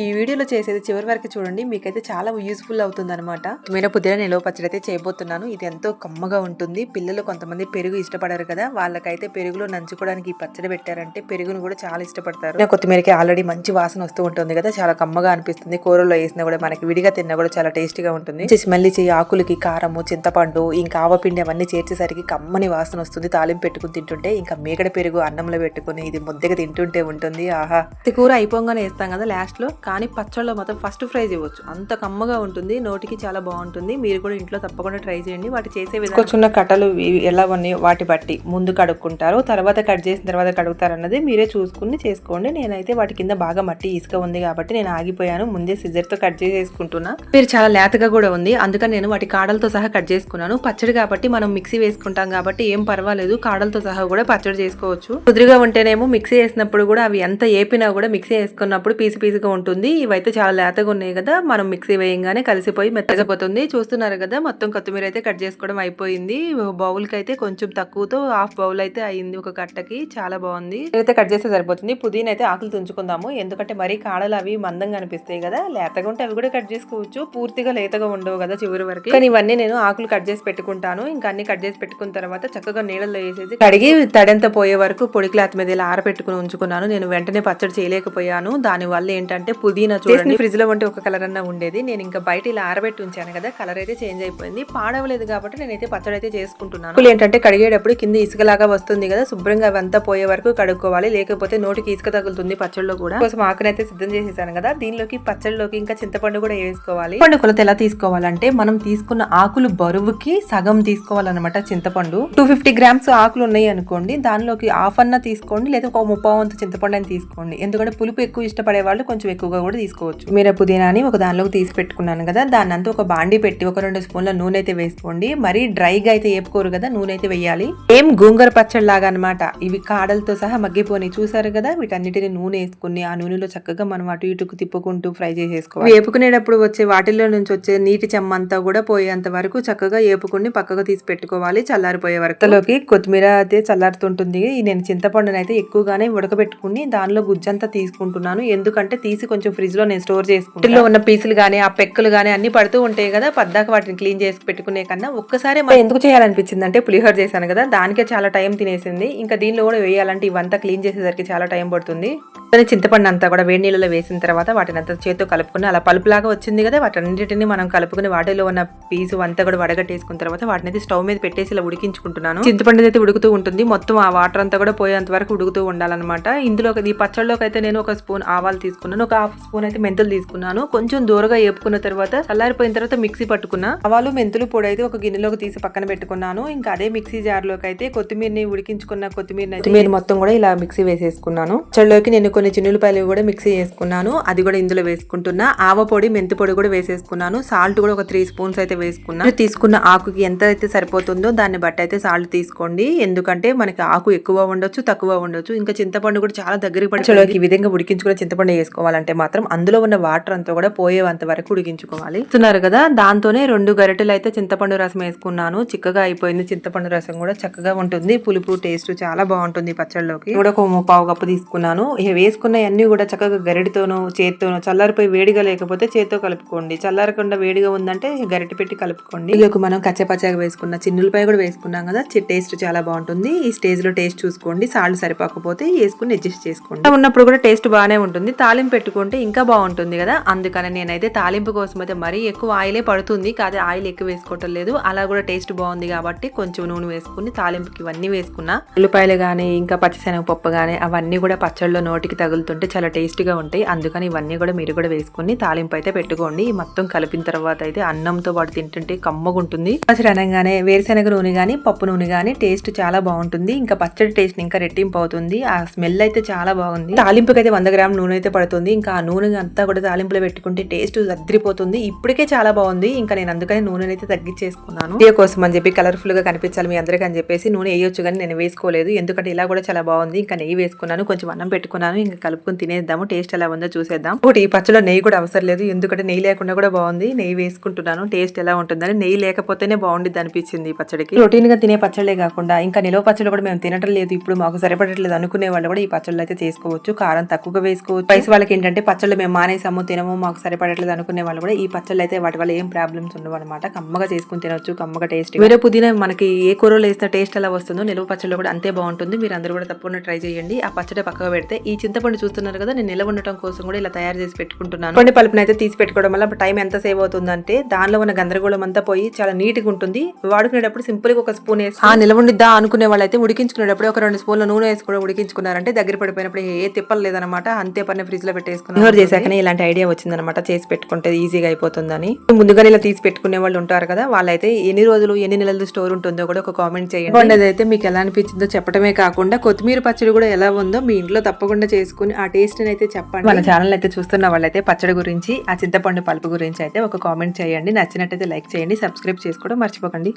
ఈ వీడియోలో చేసేది చివరి వరకు చూడండి, మీకైతే చాలా యూస్ఫుల్ అవుతుంది అనమాట. నేను పుదీనా నిలవ పచ్చడి అయితే చేయబోతున్నాను. ఇది ఎంతో కమ్మగా ఉంటుంది. పిల్లలు కొంతమంది పెరుగు ఇష్టపడరు కదా, వాళ్ళకైతే పెరుగులో నంచుకోవడానికి ఈ పచ్చడి పెట్టారంటే పెరుగును కూడా చాలా ఇష్టపడతారు. కొత్తిమీరకి ఆల్రెడీ మంచి వాసన వస్తూ ఉంటుంది కదా, చాలా కమ్మగా అనిపిస్తుంది. కూరలో వేసినా కూడా మనకి విడిగా తిన్నా కూడా చాలా టేస్టీగా ఉంటుంది. మళ్ళీ ఆకులకి కారము, చింతపండు, ఇంకా ఆవపిండి అవన్నీ చేర్చేసరికి కమ్మని వాసన వస్తుంది. తాలింపు పెట్టుకుని తింటుంటే ఇంకా మేకడ పెరుగు అన్నంలో పెట్టుకుని ఇది ముద్దగా తింటుంటే ఉంటుంది. ఆహా, కూర అయిపోగానే వేస్తాం కదా లాస్ట్ లో, కానీ పచ్చళ్ళలో మాత్రం ఫస్ట్ ఫ్రై చేయవచ్చు. అంత కమ్మగా ఉంటుంది, నోటికి చాలా బాగుంటుంది. మీరు కూడా ఇంట్లో తప్పకుండా ట్రై చేయండి. వాటి చేసే విధానం చిన్న కట్టలు ఎలా ఉన్నాయో వాటి బట్టి ముందు కడుక్కుంటారు, తర్వాత కట్ చేసిన తర్వాత కడుగుతారు అన్నది మీరే చూసుకుని చేసుకోండి. నేనైతే వాటి కింద బాగా మట్టి ఇసుక ఉంది కాబట్టి నేను ఆగిపోయాను. ముందే సిజర్ తో కట్ చేసేసుకుంటున్నా. మీరు చాలా లేతగా కూడా ఉంది, అందుకని నేను వాటి కాడలతో సహా కట్ చేసుకున్నాను. పచ్చడి కాబట్టి మనం మిక్సీ వేసుకుంటాం కాబట్టి ఏం పర్వాలేదు, కాడలతో సహా కూడా పచ్చడి చేసుకోవచ్చు. కుదురుగా ఉంటేనేమో మిక్సీ వేసినప్పుడు కూడా అవి ఎంత ఏపినా కూడా మిక్సీ వేసుకున్నప్పుడు పీసు పీసుగా ఉంటుంది. ఇవైతే చాలా లేతగా ఉన్నాయి కదా, మనం మిక్సీ వేయంగానే కలిసిపోయి మెత్తగపోతుంది. చూస్తున్నారు కదా, మొత్తం కొత్తిమీర అయితే కట్ చేసుకోవడం అయిపోయింది. బౌల్ కి అయితే కొంచెం తక్కువతో హాఫ్ బౌల్ అయితే అయింది ఒక కట్టకి. చాలా బాగుంది. అయితే కట్ చేస్తే సరిపోతుంది. పుదీనా అయితే ఆకులు తుంచుకుందాము, ఎందుకంటే మరీ కాడలు అవి మందంగా అనిపిస్తాయి కదా. లేతగా ఉంటే అవి కూడా కట్ చేసుకోవచ్చు, పూర్తిగా లేతగా ఉండవు కదా చివరి వరకు. కానీ ఇవన్నీ నేను ఆకులు కట్ చేసి పెట్టుకుంటాను. ఇంకా అన్ని కట్ చేసి పెట్టుకున్న తర్వాత చక్కగా నీళ్ళలో వేసేసి కడిగి తడెంత పోయే వరకు పొడి క్లాత్ మీద ఇలా ఆరబెట్టుకుని ఉంచుకున్నాను. నేను వెంటనే పచ్చడి చేయలేకపోయాను. దాని వల్ల ఏంటంటే పుదీనా చూడండి ఫ్రిడ్జ్ లో ఉంటే ఒక కలర్ అన్నా ఉండేది. నేను ఇంకా బయట ఇలా ఆరబెట్టి ఉంచాను కదా, కలర్ అయితే చేంజ్ అయిపోయింది. పాడవలేదు కాబట్టి నేనైతే పచ్చడి అయితే చేసుకుంటున్నాను. ఏంటంటే కడిగేటప్పుడు కింద ఇసుకలాగా వస్తుంది కదా, శుభ్రంగా అవంతా పోయే వరకు కడుక్కోవాలి, లేకపోతే నోటికి ఇసుక తగులుతుంది పచ్చడిలో కూడా. కోసం ఆకునైతే సిద్ధం చేసేసాను కదా, దీనిలోకి పచ్చడిలోకి ఇంకా చింతపండు కూడా వేసుకోవాలి. పండు కొలత ఎలా తీసుకోవాలంటే మనం తీసుకున్న ఆకులు బరువుకి సగం తీసుకోవాలన్నమాట. చింతపండు 250 గ్రామ్స్ ఆకులు ఉన్నాయి అనుకోండి, దానిలోకి హాఫ్ అన్న తీసుకోండి, లేదా ఒక 30 చింతపండు అని తీసుకోండి. ఎందుకంటే పులుపు ఎక్కువ ఇష్టపడే వాళ్ళు కొంచెం ఎక్కువగా కూడా తీసుకోవచ్చు. మీరు పుదీనాని ఒక దానిలోకి తీసి పెట్టుకున్నాను కదా, దాన్ని అంతా ఒక బాండి పెట్టి ఒక 2 స్పూన్ల నూనె అయితే వేసుకోండి. మరీ డ్రైగా అయితే ఏపుకోరు కదా, నూనె అయితే వేయాలి. ఏం గోంగూర పచ్చడి లాగా అనమాట. ఇవి కాడలతో సహా మగ్గిపోయి చూసారు కదా, వీటన్నిటిని నూనె వేసుకుని ఆ నూనెలో చక్కగా మనం అటు ఇటుకు తిప్పుకుంటూ ఫ్రై చేసేసుకోవాలి. వేపుకునేటప్పుడు వచ్చే వాటిల్లో నుంచి వచ్చే నీటి చెమ్మంతా కూడా పోయేంత వరకు చక్కగా ఏపుకుని పక్కగా తీసి పెట్టుకోవాలి, చల్లారిపోయే వరకు. లోకి కొత్తిమీర అయితే చల్లారుతుంటుంది. నేను చింతపండుని అయితే ఎక్కువగానే ఉడకబెట్టుకుని దానిలో గుజ్జంతా తీసుకుంటున్నాను, ఎందుకంటే తీసి కొంచెం ఫ్రిడ్జ్ లో నేను స్టోర్ చేసుకుంటాను. ఉన్న పీసులు గానీ ఆ పెక్కలు గానీ అన్ని పడుతూ ఉంటాయి కదా, పద్దాక వాటిని క్లీన్ చేసి పెట్టుకునే కన్నా ఒక్కసారి ఎందుకు చేయాలనిపించింది అంటే పులిహోర చేశాను కదా, దానికే చాలా టైం తినేసింది. ఇంకా దీనిలో కూడా వేయాలంటే ఇవంతా క్లీన్ చేసేసరికి చాలా టైం పడుతుంది. చింతపండు అంతా కూడా వేడి నీళ్ళలో వేసిన తర్వాత వాటిని అంతా చేతితో కలుపుకుని అలా పలుపులాగా వచ్చింది కదా, వాటన్నిటిని మనం కలుపుకుని వాటిలో ఉన్న పీసు అంతా కూడా వడగట్టేసుకున్న తర్వాత వాటిని అయితే స్టవ్ మీద పెట్టేసి ఇలా ఉడికించుకుంటున్నాను. చింతపండు అయితే ఉడుకుతూ ఉంటుంది, మొత్తం ఆ వాటర్ అంతా కూడా పోయేంత వరకు ఉడుకుతూ ఉండాలన్నమాట. ఇందులో ఈ పచ్చళ్ళలోకి అయితే నేను ఒక స్పూన్ ఆవాలు తీసుకున్నాను, ఒక హాఫ్ స్పూన్ అయితే మెంతులు తీసుకున్నాను. కొంచెం దూరగా వేపుకున్న తర్వాత చల్లారిపోయిన తర్వాత మిక్సీ పట్టుకున్నా. ఆవాలు మెంతులు పొడి అయితే ఒక గిన్నెలోకి తీసి పక్కన పెట్టుకున్నాను. ఇంకా అదే మిక్సీ జార్ లోకి అయితే కొత్తిమీరని ఉడికించుకున్న కొత్తిమీర మొత్తం కూడా ఇలా మిక్సీ వేసేసుకున్నాను. పచ్చళ్ళలోకి నేను కొన్ని చిన్నులపాయలు కూడా మిక్సీ చేసుకున్నాను, అది కూడా ఇందులో వేసుకుంటున్నా. ఆవ పొడి మెంతు పొడి కూడా వేసేసుకున్నాను. సాల్ట్ కూడా ఒక 3 స్పూన్స్ అయితే వేసుకున్నాను. తీసుకున్న ఆకుకి ఎంత అయితే సరిపోతుందో దాన్ని బట్టి అయితే సాల్ట్ తీసుకోండి, ఎందుకంటే మనకి ఆకు ఎక్కువ ఉండొచ్చు తక్కువ ఉండొచ్చు. ఇంకా చింతపండు కూడా చాలా దగ్గరికి పడి ఈ విధంగా ఉడికించుకున్న చింతపండు వేసుకోవాలంటే మాత్రం అందులో ఉన్న వాటర్ అంతా కూడా పోయేంత వరకు ఉడికించుకోవాలి. చూస్తున్నారు కదా, దాంతోనే 2 గరిటెలు అయితే చింతపండు రసం వేసుకున్నాను. చిక్కగా అయిపోయింది. చింతపండు రసం కూడా చక్కగా ఉంటుంది, పులుపు టేస్ట్ చాలా బాగుంటుంది పచ్చళ్ళలోకి. కూడా ఒక 1/4 కప్పు తీసుకున్నాను. వేసుకున్న అన్ని కూడా చక్కగా గరిటెతోనో చేత్తోనో, చల్లారిపోయి వేడిగా లేకపోతే చేత్తో కలుపుకోండి, చల్లారకుండా వేడిగా ఉందంటే గరిటె పెట్టి కలుపుకోండి. ఇందులోకి మనం కచ్చపచ్చగా వేసుకున్న చిన్నులపాయ కూడా వేసుకున్నాం కదా, టేస్ట్ చాలా బాగుంటుంది. ఈ స్టేజ్ లో టేస్ట్ చూసుకోండి, సాల్ట్ సరిపోకపోతే వేసుకుని అడ్జస్ట్ చేసుకోండి. ఉన్నప్పుడు కూడా టేస్ట్ బాగానే ఉంటుంది. తాలింపు పెట్టుకుంటే ఇంకా బాగుంటుంది కదా, అందుకని నేనైతే తాలింపు కోసం అయితే మరీ ఎక్కువ ఆయిలే పడుతుంది, కాదు ఆయిల్ ఎక్కువ వేసుకోవటం లేదు. అలా కూడా టేస్ట్ బాగుంది కాబట్టి కొంచెం నూనె వేసుకుని తాలింపుకి ఇవన్నీ వేసుకున్నా. ఉల్లిపాయలు గానీ ఇంకా పచ్చిశనగపప్పు గానీ అవన్నీ కూడా పచ్చళ్ళలో నోటికి తగులుతుంటే చాలా టేస్టీగా ఉంటాయి. అందుకని ఇవన్నీ కూడా మీరు కూడా వేసుకుని తాలింపు అయితే పెట్టుకోండి. మొత్తం కలిపిన తర్వాత అయితే అన్నంతో పాటు తింటుంటే కమ్మగా ఉంటుంది. పచ్చడి అనగానే వేరుశనగ నూనె గానీ పప్పు నూనె గానీ టేస్ట్ చాలా బాగుంటుంది. ఇంకా పచ్చడి టేస్ట్ ఇంకా రెట్టింపు అవుతుంది. ఆ స్మెల్ అయితే చాలా బాగుంది. తాలింపుకి అయితే 100 గ్రాముల నూనె అయితే పడుతుంది. ఇంకా ఆ నూనె అంతా కూడా తాలింపులో పెట్టుకుంటే టేస్ట్ అద్రిపోతుంది. ఇప్పటికే చాలా బాగుంది. ఇంకా నేను అందుకని నూనె అయితే తగ్గించేసుకున్నాను. వీడియో కోసం అని చెప్పి కలర్ఫుల్ గా కనిపించాలి మీ అందరికీ అని చెప్పేసి నూనె వేయొచ్చు కానీ నేను వేసుకోలేదు, ఎందుకంటే ఇలా కూడా చాలా బాగుంది. ఇంకా నెయ్యి వేసుకున్నాను, కొంచెం అన్నం పెట్టుకున్నాను. ఇంకా కలుపుకొని తినేద్దాము, టేస్ట్ ఎలా ఉందో చూసేద్దాం. ఒకటి ఈ పచ్చడిలో నెయ్యి కూడా అవసరం లేదు, ఎందుకంటే నెయ్యి లేకుండా కూడా బాగుంది. నెయ్యి వేసుకుంటున్నాను, టేస్ట్ ఎలా ఉంటుందని. నెయ్యి లేకపోతేనే బాగుండిద్ది అనిపించింది ఈ పచ్చడికి. రొటీన్ గా తినే పచ్చళ్ళే కాకుండా ఇంకా నిలవ పచ్చడి కూడా మేము తినటం లేదు, ఇప్పుడు మాకు సరిపడట్లేదు అనుకునే వాళ్ళు కూడా ఈ పచ్చళ్ళు అయితే చేసుకోవచ్చు. కారం తక్కువగా వేసుకోవచ్చు. వయసు వాళ్ళకి ఏంటంటే అంటే పచ్చళ్ళు మేము మానేసాము తినము మాకు సరిపడట్లేదు అనుకునే వాళ్ళు కూడా ఈ పచ్చళ్ళు అయితే వాటి వల్ల ఏం ప్రాబ్లమ్స్ ఉండవు అనమాట. కమ్మగా చేసుకుని తినొచ్చు, కమ్మగా టేస్ట్. వేరే పుదీనా మనకి ఏ కూరలో వేస్తే టేస్ట్ ఎలా వస్తుందో నిల్వ పచ్చళ్ళు కూడా అంతే బాగుంటుంది. మీరు అందరూ కూడా తప్పకుండా ట్రై చేయండి. ఆ పచ్చడి పక్కగా పెడితే ఈ చింతపండు చూస్తున్నారు కదా, నేను నిల్వ ఉండటం కోసం కూడా ఇలా తయారు చేసి పెట్టుకుంటున్నాను. పండు పలుపుని అయితే తీసి పెట్టుకోవడం వల్ల టైం ఎంత సేవ్ అవుతుందంటే దానిలో ఉన్న గందరగోళం అంతా పోయి చాలా నీట్ గా ఉంటుంది. వాడుకునేటప్పుడు సింపుల్ గా ఒక స్పూన్ వేసి నిల్వ ఉండిద్దా అనుకునే వాళ్ళైతే ఉడికించుకునేటప్పుడు ఒక 2 స్పూన్ల నూనె వేసి కూడా ఉడికించుకున్నారంటే దగ్గర పడిపోయినప్పుడు ఏ తిప్పలు లేదనమాట. అంతే పని ఫ్రిడ్జ్ లో పెట్టేసుకున్నాను. చేశాకనే ఇలాంటి ఐడియా వచ్చిందనమాట, చేసి పెట్టుకుంటే ఈజీగా అయిపోతుందని. ముందుగానే ఇలా తీసి పెట్టుకునే వాళ్ళు ఉంటారు కదా, వాళ్ళైతే ఎన్ని రోజులు ఎన్ని నెలలు స్టోర్ ఉంటుందో కూడా ఒక కామెంట్ చేయండి. అదైతే మీకు ఎలా అనిపించిందో చెప్పడమే కాకుండా కొత్తిమీర పచ్చడి కూడా ఎలా ఉందో మీ ఇంట్లో తప్పకుండా చేసుకుని ఆ టేస్ట్ అయితే చెప్పండి. మన ఛానల్ అయితే చూస్తున్న వాళ్ళైతే పచ్చడి గురించి ఆ చింతపండు పలుపు గురించి అయితే ఒక కామెంట్ చేయండి. నచ్చినట్టయితే లైక్ చేయండి, సబ్స్క్రైబ్ చేసుకోవడం మర్చిపోకండి.